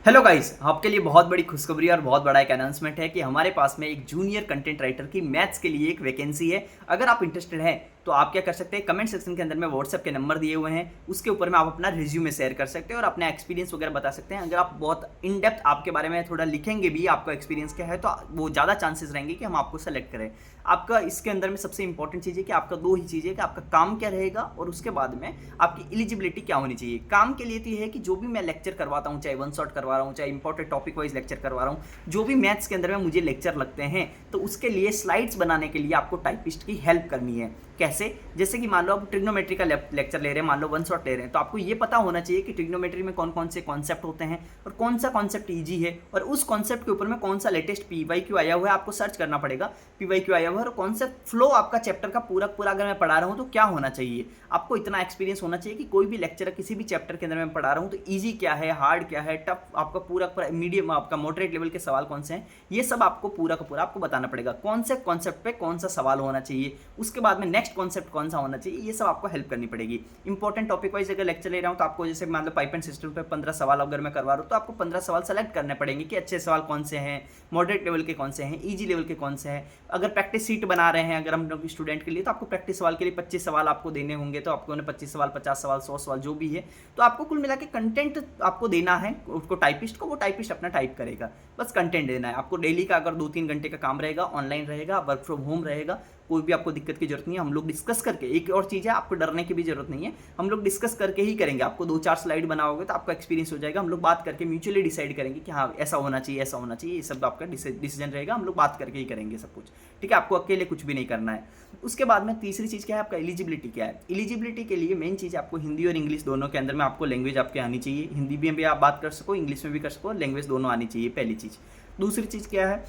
Hello guys, आपके लिए बहुत बड़ी खुशखबरी और बहुत बड़ा एक अनाउंसमेंट है कि हमारे पास में एक जूनियर कंटेंट राइटर की मैथ्स के लिए एक वैकेंसी है। अगर आप इंटरेस्टेड हैं तो आप क्या कर सकते हैं, कमेंट सेक्शन के अंदर में व्हाट्सएप के नंबर दिए हुए हैं, उसके ऊपर में आप अपना रिज्यूमे शेयर कर सकते हैं और अपना एक्सपीरियंस वगैरह बता सकते हैं। अगर आप बहुत इन डेप्थ आपके बारे में थोड़ा लिखेंगे भी, आपका एक्सपीरियंस क्या है, तो वो ज़्यादा चांसेस रहेंगे कि हम आपको सेलेक्ट करें। आपका इसके अंदर में सबसे इंपॉर्टेंट चीज़ है कि आपका दो ही चीज़ है कि आपका काम क्या रहेगा और उसके बाद में आपकी एलिजिबिलिटी क्या होनी चाहिए। काम के लिए तो ये है कि जो भी मैं लेक्चर करवाता हूँ, चाहे वन शॉट करवा रहा हूँ, चाहे इंपॉर्टेंट टॉपिक वाइज लेक्चर करवा रहा हूँ, जो भी मैथ्स के अंदर में मुझे लेक्चर लगते हैं, तो उसके लिए स्लाइड्स बनाने के लिए आपको टाइपिस्ट की हेल्प करनी है। कैसे? जैसे कि मान लो आप ट्रिग्नोमेट्री का लेक्चर ले रहे हैं, मान लो वन शॉट ले रहे हैं, तो आपको ये पता होना चाहिए कि ट्रिग्नोमेट्री में कौन कौन से कॉन्सेप्ट होते हैं और कौन सा कॉन्सेप्ट ईजी है, और उस कॉन्सेप्ट के ऊपर में कौन सा लेटेस्ट पीवाईक्यू आया हुआ है, आपको सर्च करना पड़ेगा पीवाईक्यू आया हुआ है, और कॉन्सेप्ट फ्लो आपका चैप्टर का पूरा पूरा अगर मैं पढ़ा रहा हूँ तो क्या होना चाहिए। आपको इतना एक्सपीरियंस होना चाहिए कि कोई भी लेक्चर किसी भी चैप्टर के अंदर मैं पढ़ा रहा हूँ तो ईजी क्या है, हार्ड क्या है, टफ आपका पूरा मीडियम, आपका मॉडरेट लेवल के सवाल कौन से हैं, ये सब आपको पूरा का पूरा आपको बताना पड़ेगा। कौन से कॉन्सेप्ट पे कौन सा सवाल होना चाहिए, उसके बाद में नेक्स्ट कॉन्सेप्ट कौन सा होना चाहिए, ये सब आपको हेल्प करनी पड़ेगी। इंपॉर्टेंट टॉपिक वाइज अगर लेक्चर ले रहा हूँ तो आपको जैसे मान लो पाइप एंड सिस्टम पे 15 सवाल अगर मैं करवा रहा हूँ तो आपको 15 सवाल सेलेक्ट करने पड़ेंगे कि अच्छे सवाल कौन से हैं, मॉडरेट लेवल के कौन से हैं, ईजी लेवल के कौन से हैं। अगर प्रैक्टिस सीट बना रहे हैं अगर हम लोग स्टूडेंट के लिए, तो आपको प्रैक्टिस सवाल के लिए 25 सवाल आपको देने होंगे, तो आपको 25 सवाल, 50 सवाल, 100 सवाल जो भी है, तो आपको कुल मिला के कंटेंट आपको देना है उसको टाइपिस्ट को, वो टाइपिस्ट अपना टाइप करेगा, बस कंटेंट देना है आपको। डेली का अगर 2-3 घंटे का काम रहेगा, ऑनलाइन रहेगा, वर्क फ्रॉम होम रहेगा, कोई भी आपको दिक्कत की जरूरत नहीं है। हम लोग डिस्कस करके, एक और चीज़ है, आपको डरने की भी जरूरत नहीं है, हम लोग डिस्कस करके ही करेंगे। आपको 2-4 स्लाइड बनाओगे तो आपका एक्सपीरियंस हो जाएगा। हम लोग बात करके म्यूचुअली डिसाइड करेंगे कि हाँ ऐसा होना चाहिए, ऐसा होना चाहिए, ये सब आपका डिसीजन रहेगा। हम लोग बात करके ही करेंगे सब कुछ, ठीक है। आपको अकेले कुछ भी नहीं करना है। उसके बाद में तीसरी चीज़ क्या है, आपका एलिजिबिलिटी क्या है। एलिजिबिलिटी के लिए मेन चीज़ आपको हिंदी और इंग्लिश दोनों के अंदर में आपको लैंग्वेज आपके आनी चाहिए। हिंदी में भी आप बात कर सको, इंग्लिश में भी कर सको, लैंग्वेज दोनों आनी चाहिए, पहली चीज़। दूसरी चीज़ क्या है,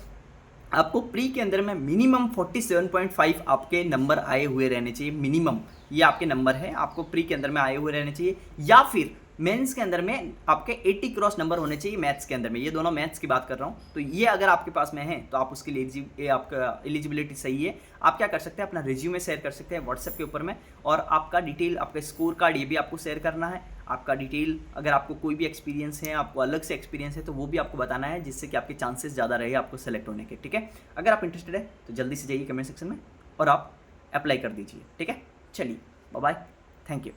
आपको प्री के अंदर में मिनिमम 47.5 आपके नंबर आए हुए रहने चाहिए। मिनिमम ये आपके नंबर है, आपको प्री के अंदर में आए हुए रहने चाहिए, या फिर मेंस के अंदर में आपके 80 क्रॉस नंबर होने चाहिए मैथ्स के अंदर में। ये दोनों मैथ्स की बात कर रहा हूँ, तो ये अगर आपके पास में है तो आप उसके लिए आपका एलिजिबिलिटी सही है। आप क्या कर सकते हैं, अपना रिज्यूमे शेयर कर सकते हैं व्हाट्सएप के ऊपर में, और आपका डिटेल, आपका स्कोर कार्ड, ये भी आपको शेयर करना है। आपका डिटेल, अगर आपको कोई भी एक्सपीरियंस है, आपको अलग से एक्सपीरियंस है, तो वो भी आपको बताना है, जिससे कि आपके चांसेस ज़्यादा रहे आपको सेलेक्ट होने के, ठीक है। अगर आप इंटरेस्टेड है तो जल्दी से जाइए कमेंट सेक्शन में और आप अप्लाई कर दीजिए, ठीक है। चलिए, बाय बाय, थैंक यू।